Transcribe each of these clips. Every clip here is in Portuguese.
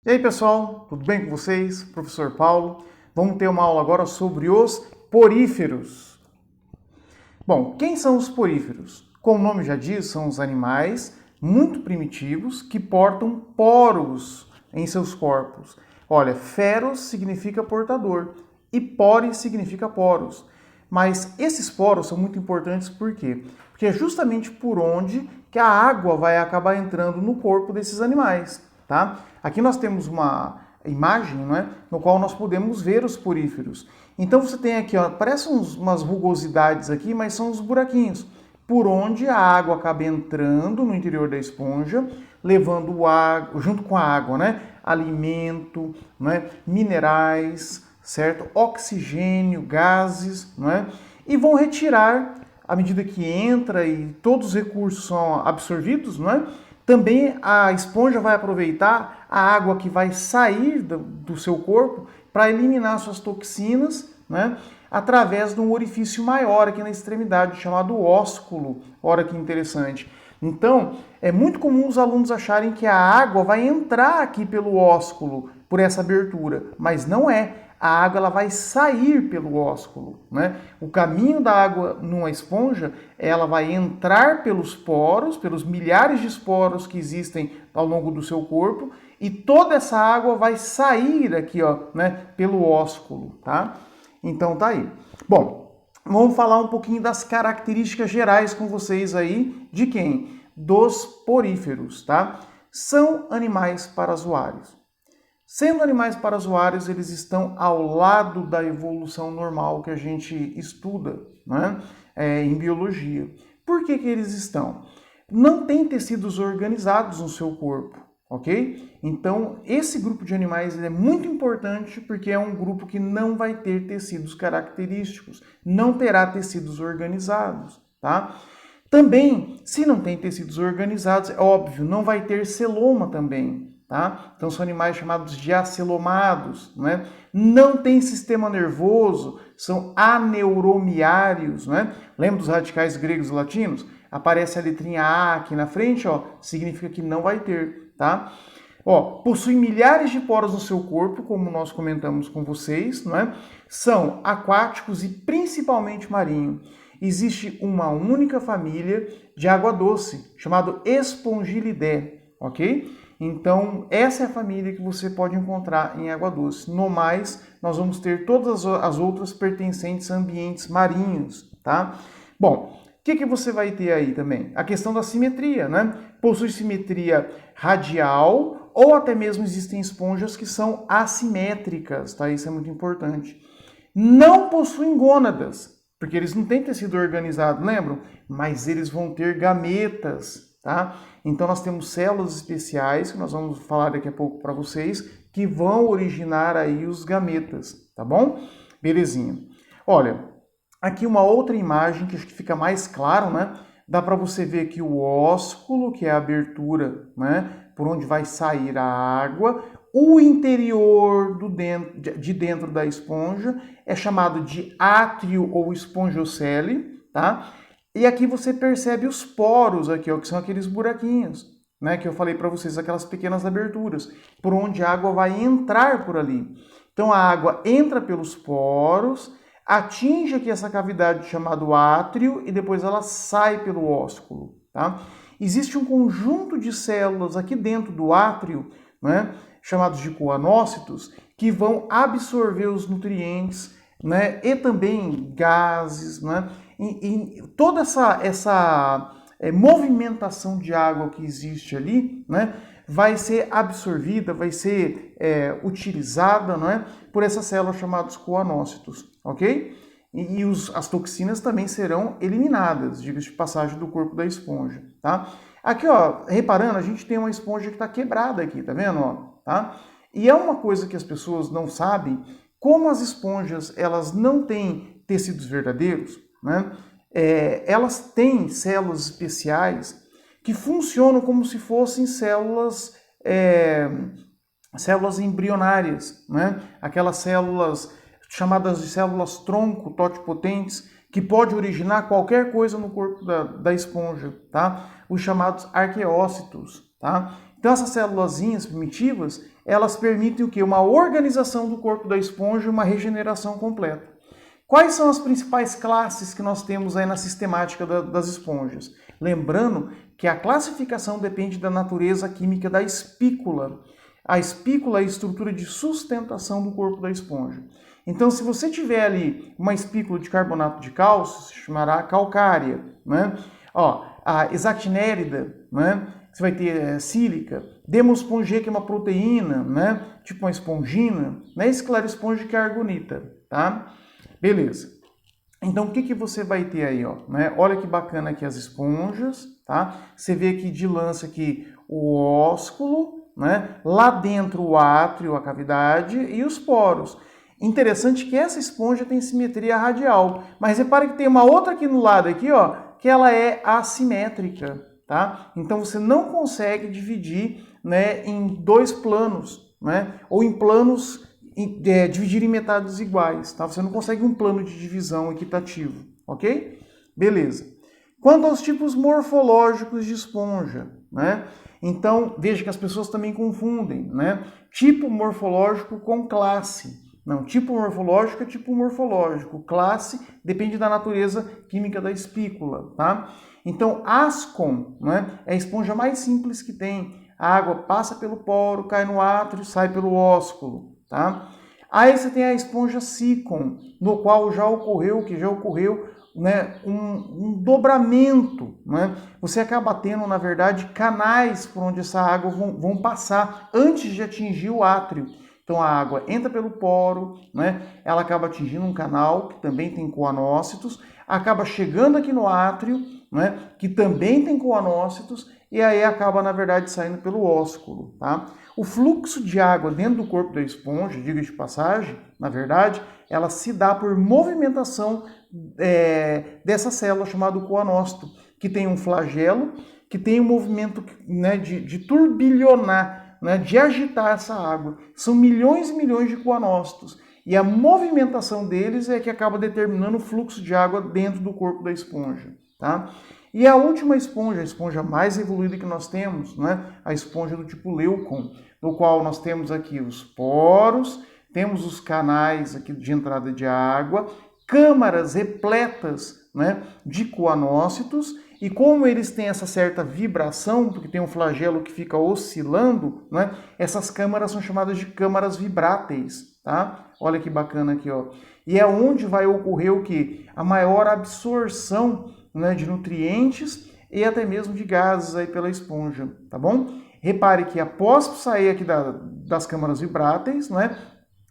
E aí pessoal, tudo bem com vocês? Professor Paulo. Vamos ter uma aula agora sobre os poríferos. Bom, quem são os poríferos? Como o nome já diz, são os animais muito primitivos que portam poros em seus corpos. Olha, feros significa portador e pore significa poros. Mas esses poros são muito importantes por quê? Porque é justamente por onde que a água vai acabar entrando no corpo desses animais, tá? Aqui nós temos uma imagem, né, no qual nós podemos ver os poríferos. Então você tem aqui, ó, parecem umas rugosidades aqui, mas são os buraquinhos, por onde a água acaba entrando no interior da esponja, levando junto com a água, né, alimento, né, minerais, certo? Oxigênio, gases, né? E vão retirar, à medida que entra e todos os recursos são absorvidos, né? Também a esponja vai aproveitar a água que vai sair do seu corpo para eliminar suas toxinas, né? Através de um orifício maior aqui na extremidade, chamado ósculo. Olha que interessante. Então, é muito comum os alunos acharem que a água vai entrar aqui pelo ósculo, por essa abertura, mas não é. A água ela vai sair pelo ósculo, né? O caminho da água numa esponja, ela vai entrar pelos poros, pelos milhares de poros que existem ao longo do seu corpo, e toda essa água vai sair aqui, ó, né, pelo ósculo, tá? Então tá aí. Bom, vamos falar um pouquinho das características gerais com vocês aí de quem? Dos poríferos, tá? São animais parazoários. Sendo animais parazoários, eles estão ao lado da evolução normal que a gente estuda, né, em biologia. Por que eles estão? Não tem tecidos organizados no seu corpo, ok? Então, esse grupo de animais é muito importante porque é um grupo que não vai ter tecidos característicos, não terá tecidos organizados, tá? Também, se não tem tecidos organizados, é óbvio, não vai ter celoma também. Tá? Então são animais chamados de acelomados, né? Não tem sistema nervoso, são aneuromiários, né? Lembra dos radicais gregos e latinos? Aparece a letrinha A aqui na frente, ó, significa que não vai ter, tá? Ó, possui milhares de poros no seu corpo, como nós comentamos com vocês, né? São aquáticos e principalmente marinhos. Existe uma única família de água doce, chamado Espongylidae, ok? Então, essa é a família que você pode encontrar em água doce. No mais, nós vamos ter todas as outras pertencentes a ambientes marinhos, tá? Bom, o que você vai ter aí também? A questão da simetria, né? Possui simetria radial ou até mesmo existem esponjas que são assimétricas, tá? Isso é muito importante. Não possuem gônadas, porque eles não têm tecido organizado, lembram? Mas eles vão ter gametas, tá? Então nós temos células especiais, que nós vamos falar daqui a pouco para vocês, que vão originar aí os gametas, tá bom? Belezinha. Olha, aqui uma outra imagem que acho que fica mais claro, né? Dá para você ver aqui o ósculo, que é a abertura, né? Por onde vai sair a água. O interior de dentro da esponja é chamado de átrio ou espongiocele, tá? E aqui você percebe os poros aqui, ó, que são aqueles buraquinhos, né, que eu falei para vocês, aquelas pequenas aberturas, por onde a água vai entrar por ali. Então a água entra pelos poros, atinge aqui essa cavidade chamada átrio e depois ela sai pelo ósculo, tá? Existe um conjunto de células aqui dentro do átrio, né, chamados de coanócitos, que vão absorver os nutrientes, né, e também gases, né? E toda essa movimentação de água que existe ali, né, vai ser absorvida, vai ser utilizada, né, por essas células chamadas coanócitos, ok? E as toxinas também serão eliminadas, diga-se de passagem, do corpo da esponja, tá? Aqui, ó, reparando, a gente tem uma esponja que está quebrada aqui, tá vendo, ó, tá? E é uma coisa que as pessoas não sabem, como as esponjas, elas não têm tecidos verdadeiros, né? Elas têm células especiais que funcionam como se fossem células embrionárias, né? Aquelas células chamadas de células tronco totipotentes, que pode originar qualquer coisa no corpo da esponja, tá? Os chamados arqueócitos, tá? Então essas célulazinhas primitivas, elas permitem o quê? Uma organização do corpo da esponja e uma regeneração completa. Quais são as principais classes que nós temos aí na sistemática das esponjas? Lembrando que a classificação depende da natureza química da espícula. A espícula é a estrutura de sustentação do corpo da esponja. Então, se você tiver ali uma espícula de carbonato de cálcio, se chamará calcária, né? Ó, a hexactinérida, né? Você vai ter sílica, demospongia, que é uma proteína, né? Tipo uma espongina, né? Escleroesponja, que é argonita, tá? Beleza. Então, o que você vai ter aí, ó? Né? Olha que bacana aqui as esponjas, tá? Você vê aqui de lança aqui o ósculo, né? Lá dentro o átrio, a cavidade e os poros. Interessante que essa esponja tem simetria radial, mas repare que tem uma outra aqui no lado aqui, ó, que ela é assimétrica, tá? Então você não consegue dividir, né, em dois planos, né? Ou em planos dividir em metades iguais, tá? Você não consegue um plano de divisão equitativo, ok? Beleza. Quanto aos tipos morfológicos de esponja, né? Então, veja que as pessoas também confundem, né? Tipo morfológico com classe. Não, tipo morfológico é tipo morfológico. Classe depende da natureza química da espícula, tá? Então, ascon, né, é a esponja mais simples que tem. A água passa pelo poro, cai no átrio, sai pelo ósculo, tá? Aí você tem a esponja sicon, no qual já ocorreu, né, um dobramento, né? Você acaba tendo, na verdade, canais por onde essa água vão passar antes de atingir o átrio. Então a água entra pelo poro, né? Ela acaba atingindo um canal que também tem coanócitos, acaba chegando aqui no átrio, né? Que também tem coanócitos, e aí acaba, na verdade, saindo pelo ósculo, tá? O fluxo de água dentro do corpo da esponja, diga de passagem, na verdade, ela se dá por movimentação dessa célula chamada coanócito, que tem um flagelo, que tem um movimento, né, de turbilhonar, né, de agitar essa água. São milhões e milhões de coanócitos. E a movimentação deles é que acaba determinando o fluxo de água dentro do corpo da esponja, tá? E a última esponja, a esponja mais evoluída que nós temos, né, a esponja do tipo leucon, no qual nós temos aqui os poros, temos os canais aqui de entrada de água, câmaras repletas, né, de coanócitos, e como eles têm essa certa vibração, porque tem um flagelo que fica oscilando, né, essas câmaras são chamadas de câmaras vibráteis, tá? Olha que bacana aqui, ó. E é onde vai ocorrer o quê? A maior absorção, né, de nutrientes e até mesmo de gases aí pela esponja, tá bom? Repare que após sair aqui das câmaras vibráteis, né,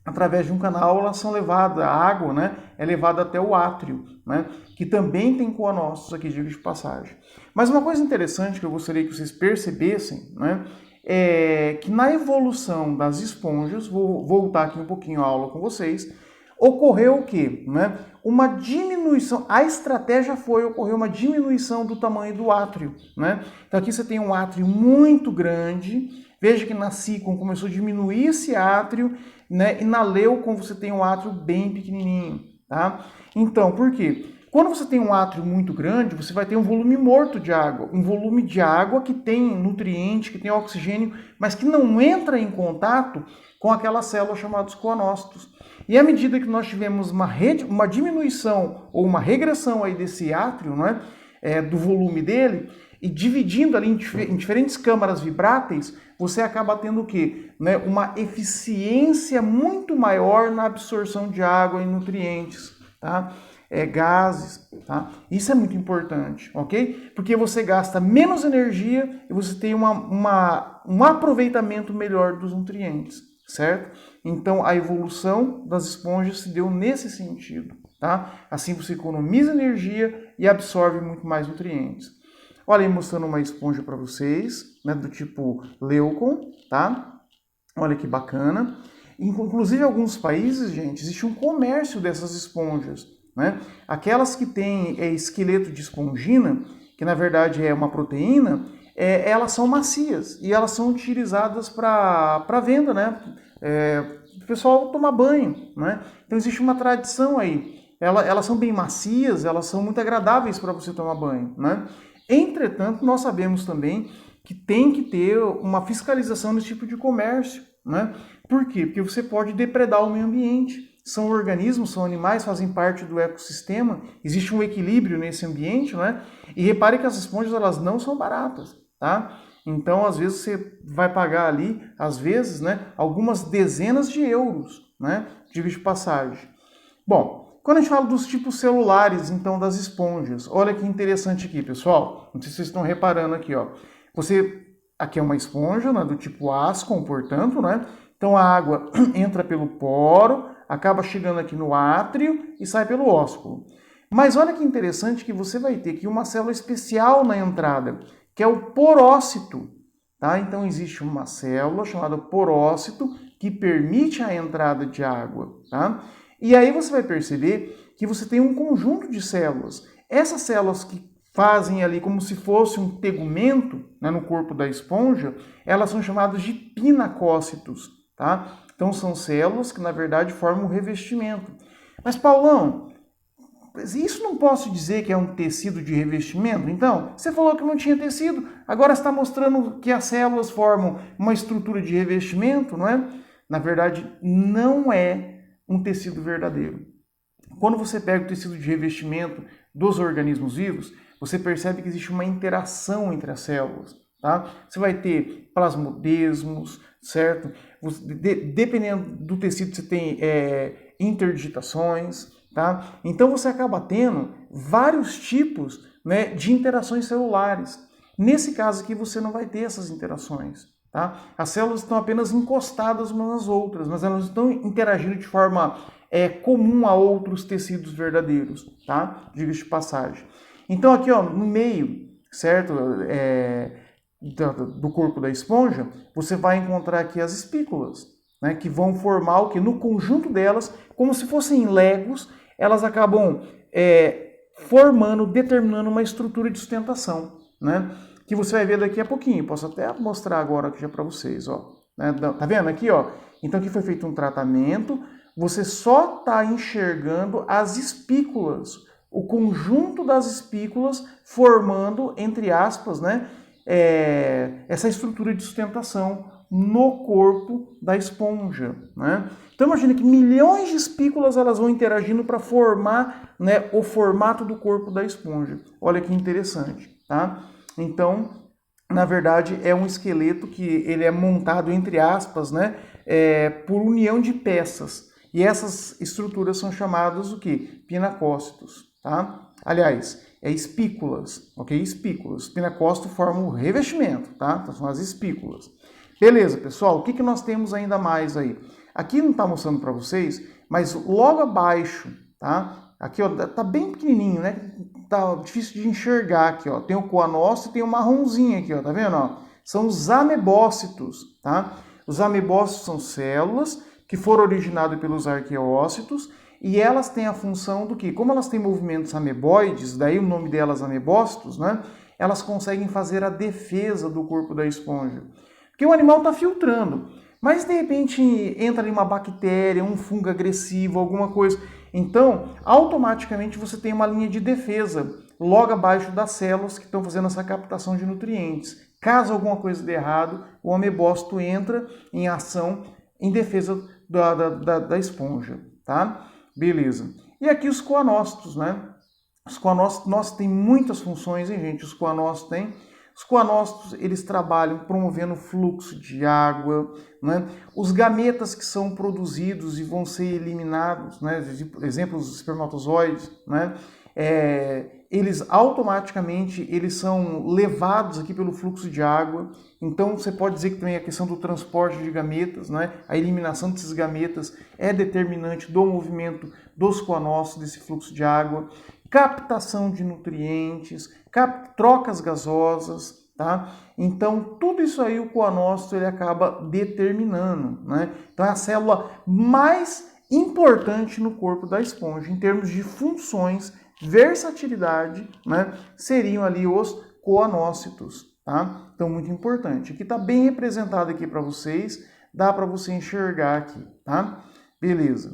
através de um canal, elas são levadas, a água, né, é levada até o átrio, né, que também tem coanócitos aqui, diga de passagem. Mas uma coisa interessante que eu gostaria que vocês percebessem, né, é que na evolução das esponjas, vou voltar aqui um pouquinho a aula com vocês, ocorreu o quê? Né? Uma diminuição, a estratégia ocorrer uma diminuição do tamanho do átrio, né? Então aqui você tem um átrio muito grande, veja que na Sicon começou a diminuir esse átrio, né? E na Leucon você tem um átrio bem pequenininho, tá? Então, por quê? Quando você tem um átrio muito grande, você vai ter um volume morto de água, um volume de água que tem nutriente, que tem oxigênio, mas que não entra em contato com aquela célula chamada coanócitos. E à medida que nós tivemos uma diminuição ou uma regressão aí desse átrio, né, do volume dele, e dividindo ali em diferentes câmaras vibráteis, você acaba tendo o quê? Né, uma eficiência muito maior na absorção de água e nutrientes, tá? Gases, tá? Isso é muito importante, ok? Porque você gasta menos energia e você tem um aproveitamento melhor dos nutrientes, certo? Então, a evolução das esponjas se deu nesse sentido, tá? Assim você economiza energia e absorve muito mais nutrientes. Olha aí, mostrando uma esponja para vocês, né, do tipo leucon, tá? Olha que bacana. Inclusive, em alguns países, gente, existe um comércio dessas esponjas, né? Aquelas que têm esqueleto de espongina, que na verdade é uma proteína, elas são macias e elas são utilizadas para venda, né? O pessoal toma banho, né? Então existe uma tradição aí. Elas são bem macias, elas são muito agradáveis para você tomar banho, né? Entretanto, nós sabemos também que tem que ter uma fiscalização desse tipo de comércio, né? Por quê? Porque você pode depredar o meio ambiente. São organismos, são animais, fazem parte do ecossistema, existe um equilíbrio nesse ambiente, né? E repare que as esponjas, elas não são baratas, tá? Então, às vezes, você vai pagar ali, às vezes, né, algumas dezenas de euros, né? Diga de passagem. Bom, quando a gente fala dos tipos celulares, então, das esponjas, olha que interessante aqui, pessoal. Não sei se vocês estão reparando aqui, ó. Aqui é uma esponja, né, do tipo Ascom, portanto, né? Então, a água entra pelo poro, acaba chegando aqui no átrio e sai pelo ósculo. Mas olha que interessante que você vai ter aqui uma célula especial na entrada, que é o porócito, tá? Então existe uma célula chamada porócito que permite a entrada de água, tá? E aí você vai perceber que você tem um conjunto de células. Essas células que fazem ali como se fosse um tegumento, né, no corpo da esponja, elas são chamadas de pinacócitos, tá? Então são células que na verdade formam o revestimento. Mas Paulão, isso não posso dizer que é um tecido de revestimento? Então, você falou que não tinha tecido, agora está mostrando que as células formam uma estrutura de revestimento, não é? Na verdade, não é um tecido verdadeiro. Quando você pega o tecido de revestimento dos organismos vivos, você percebe que existe uma interação entre as células, tá? Você vai ter plasmodesmos, certo? Dependendo do tecido, você tem interdigitações, tá? Então você acaba tendo vários tipos, né, de interações celulares. Nesse caso aqui você não vai ter essas interações, tá? As células estão apenas encostadas umas nas outras, mas elas estão interagindo de forma comum a outros tecidos verdadeiros, tá? Diga-se de passagem. Então aqui, ó, no meio, certo? Do corpo da esponja, você vai encontrar aqui as espículas, né, que vão formar o que? No conjunto delas, como se fossem legos, elas acabam determinando uma estrutura de sustentação, né, que você vai ver daqui a pouquinho. Posso até mostrar agora aqui já para vocês, ó. Né, tá vendo aqui, ó? Então aqui foi feito um tratamento, você só está enxergando as espículas, o conjunto das espículas formando, entre aspas, né, essa estrutura de sustentação no corpo da esponja, né? Então imagina que milhões de espículas elas vão interagindo para formar, né, o formato do corpo da esponja. Olha que interessante, tá? Então, na verdade, é um esqueleto que ele é montado, entre aspas, né, por união de peças. E essas estruturas são chamadas o quê? Pinacócitos, tá? Aliás, espículas, ok? Espículas. Pinacócito forma o revestimento, tá? Então são as espículas. Beleza, pessoal, o que nós temos ainda mais aí? Aqui não está mostrando para vocês, mas logo abaixo, tá? Aqui, ó, tá bem pequenininho, né? Tá difícil de enxergar aqui, ó. Tem o coanócito e tem o marronzinho aqui, ó, tá vendo, ó? São os amebócitos, tá? Os amebócitos são células que foram originadas pelos arqueócitos e elas têm a função do que? Como elas têm movimentos ameboides, daí o nome delas amebócitos, né? Elas conseguem fazer a defesa do corpo da esponja. Porque o animal está filtrando, mas de repente entra ali uma bactéria, um fungo agressivo, alguma coisa. Então, automaticamente você tem uma linha de defesa logo abaixo das células que estão fazendo essa captação de nutrientes. Caso alguma coisa dê errado, o amebócito entra em ação em defesa da esponja, tá? Beleza. E aqui os coanócitos, né? Os coanócitos, nossa, tem muitas funções, hein, gente? Os coanócitos têm. Os coanócitos, eles trabalham promovendo o fluxo de água, né? Os gametas que são produzidos e vão ser eliminados, né? Exemplo, os espermatozoides, né? Eles automaticamente eles são levados aqui pelo fluxo de água. Então você pode dizer que também a questão do transporte de gametas, né? A eliminação desses gametas é determinante do movimento dos coanócitos, desse fluxo de água. Captação de nutrientes, trocas gasosas, tá? Então, tudo isso aí o coanócito ele acaba determinando, né? Então, é a célula mais importante no corpo da esponja, em termos de funções, versatilidade, né? Seriam ali os coanócitos, tá? Então, muito importante. Aqui está bem representado aqui para vocês, dá para você enxergar aqui, tá? Beleza.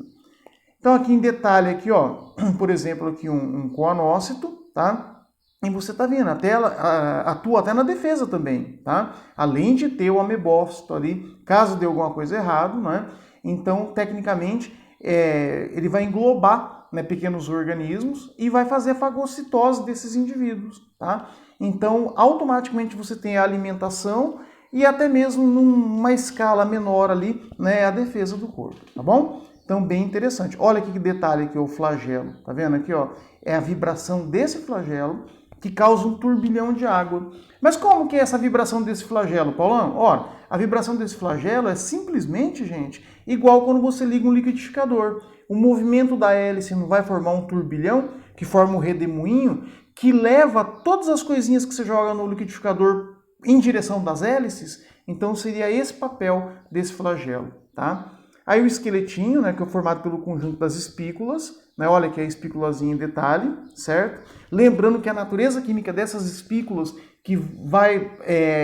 Então, aqui em detalhe, aqui, ó, por exemplo, aqui um coanócito, tá? E você está vendo, até ela atua até na defesa também, tá? Além de ter o amebócito ali, caso dê alguma coisa errada, né? Então, tecnicamente, ele vai englobar, né, pequenos organismos e vai fazer a fagocitose desses indivíduos, tá? Então, automaticamente você tem a alimentação e até mesmo numa escala menor ali, né, a defesa do corpo, tá bom? Então, bem interessante. Olha aqui que detalhe aqui, o flagelo, tá vendo aqui, ó? É a vibração desse flagelo que causa um turbilhão de água. Mas como que é essa vibração desse flagelo, Paulão? Ora, a vibração desse flagelo é simplesmente, gente, igual quando você liga um liquidificador. O movimento da hélice não vai formar um turbilhão, que forma um redemoinho, que leva todas as coisinhas que você joga no liquidificador em direção das hélices? Então seria esse papel desse flagelo, tá? Aí o esqueletinho, né, que é formado pelo conjunto das espículas, né, olha aqui a espículazinha em detalhe, certo? Lembrando que a natureza química dessas espículas que vai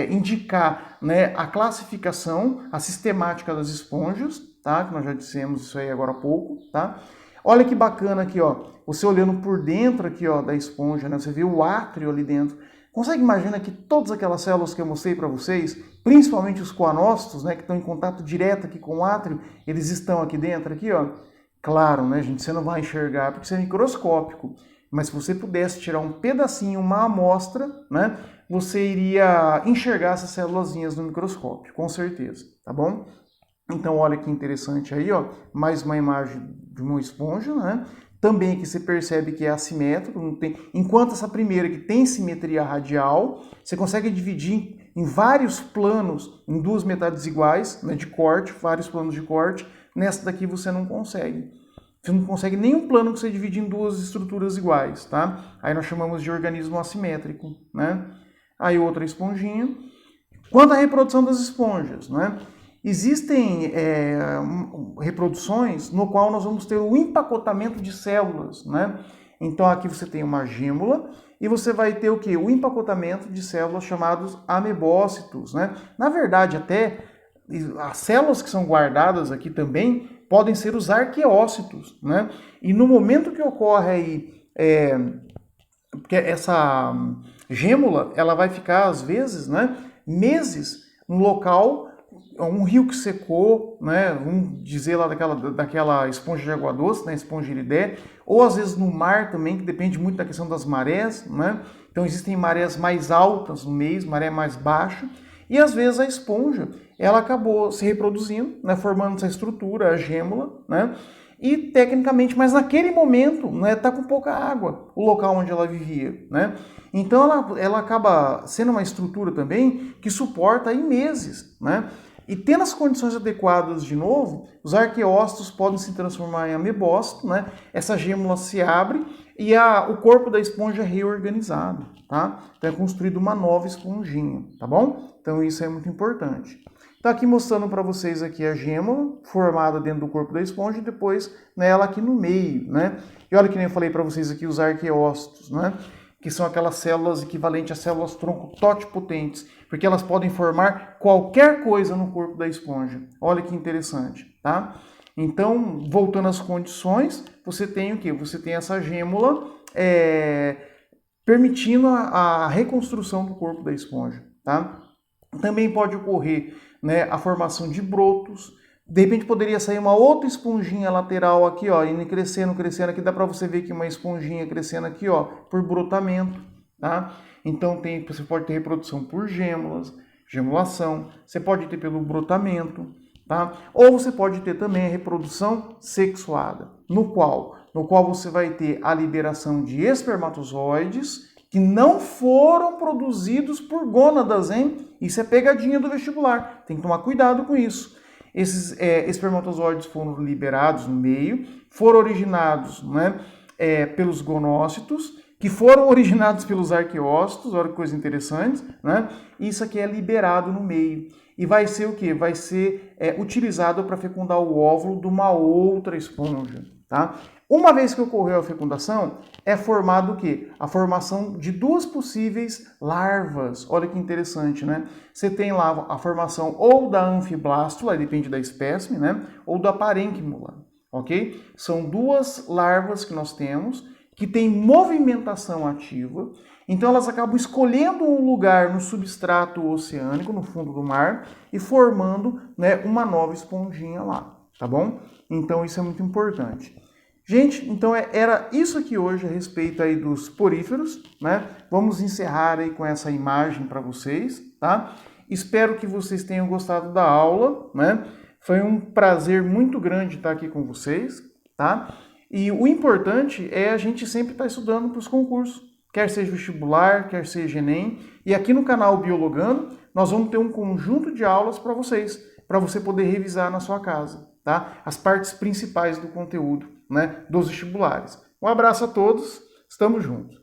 indicar, né, a classificação, a sistemática das esponjas, tá? Que nós já dissemos isso aí agora há pouco, tá? Olha que bacana aqui, ó, você olhando por dentro aqui, ó, da esponja, né, você vê o átrio ali dentro. Consegue imaginar que todas aquelas células que eu mostrei para vocês, principalmente os coanócitos, né, que estão em contato direto aqui com o átrio, eles estão aqui dentro, aqui, ó. Claro, né, gente, você não vai enxergar porque isso é microscópico, mas se você pudesse tirar um pedacinho, uma amostra, né, você iria enxergar essas célulazinhas no microscópio, com certeza, tá bom? Então, olha que interessante aí, ó, mais uma imagem de uma esponja, né? Também aqui você percebe que é assimétrico, não tem... enquanto essa primeira que tem simetria radial, você consegue dividir em vários planos, em duas metades iguais, né, de corte, vários planos de corte. Nessa daqui você não consegue. Você não consegue nenhum plano que você divide em duas estruturas iguais, tá? Aí nós chamamos de organismo assimétrico, né? Aí outra esponjinha. Quanto à reprodução das esponjas, né? Existem reproduções no qual nós vamos ter o empacotamento de células, né? Então aqui você tem uma gêmula e você vai ter o quê? O empacotamento de células chamados amebócitos, né? Na verdade, até as células que são guardadas aqui também podem ser os arqueócitos, né? E no momento que ocorre aí porque essa gêmula, ela vai ficar às vezes, né, meses no local, um rio que secou, né, vamos dizer lá daquela esponja de água doce, né, esponja iridé, ou às vezes no mar também, que depende muito da questão das marés, né? Então existem marés mais altas no mês, maré mais baixa, e às vezes a esponja, ela acabou se reproduzindo, né, formando essa estrutura, a gêmula, né? E tecnicamente, mas naquele momento, né, tá com pouca água, o local onde ela vivia, né? Então ela acaba sendo uma estrutura também que suporta aí meses, né? E tendo as condições adequadas de novo, os arqueócitos podem se transformar em amebócito, né? Essa gêmula se abre e o corpo da esponja é reorganizado, tá? Então é construída uma nova esponjinha, tá bom? Então isso é muito importante. Tá aqui mostrando para vocês aqui a gêmula formada dentro do corpo da esponja e depois, né, ela aqui no meio, né? E olha que nem eu falei para vocês aqui os arqueócitos, né? Que são aquelas células equivalentes às células tronco totipotentes, porque elas podem formar qualquer coisa no corpo da esponja. Olha que interessante, tá? Então, voltando às condições, você tem o quê? Você tem essa gêmula permitindo a reconstrução do corpo da esponja, tá? Também pode ocorrer, né, a formação de brotos. De repente poderia sair uma outra esponjinha lateral aqui, ó, indo crescendo, crescendo. Aqui dá para você ver que uma esponjinha crescendo aqui, ó, por brotamento, tá? Então você pode ter reprodução por gêmulas, gemulação. Você pode ter pelo brotamento, tá? Ou você pode ter também a reprodução sexuada, no qual você vai ter a liberação de espermatozoides que não foram produzidos por gônadas, hein? Isso é pegadinha do vestibular. Tem que tomar cuidado com isso. Esses espermatozoides foram liberados no meio, foram originados, né, pelos gonócitos, que foram originados pelos arqueócitos, olha que coisa interessante, né? Isso aqui é liberado no meio. E vai ser o quê? Vai ser utilizado para fecundar o óvulo de uma outra esponja, tá? Uma vez que ocorreu a fecundação, é formado o quê? A formação de duas possíveis larvas. Olha que interessante, né? Você tem lá a formação ou da anfiblástula, depende da espécime, né? Ou da parênquimula, ok? São duas larvas que nós temos que têm movimentação ativa. Então elas acabam escolhendo um lugar no substrato oceânico, no fundo do mar, e formando, né, uma nova esponjinha lá, tá bom? Então isso é muito importante. Gente, então era isso aqui hoje a respeito aí dos poríferos, né? Vamos encerrar aí com essa imagem para vocês, tá? Espero que vocês tenham gostado da aula, né? Foi um prazer muito grande estar aqui com vocês, tá? E o importante é a gente sempre estar estudando para os concursos, quer seja vestibular, quer seja Enem. E aqui no canal Biologando, nós vamos ter um conjunto de aulas para vocês, para você poder revisar na sua casa, tá? As partes principais do conteúdo, né, dos vestibulares. Um abraço a todos, estamos juntos.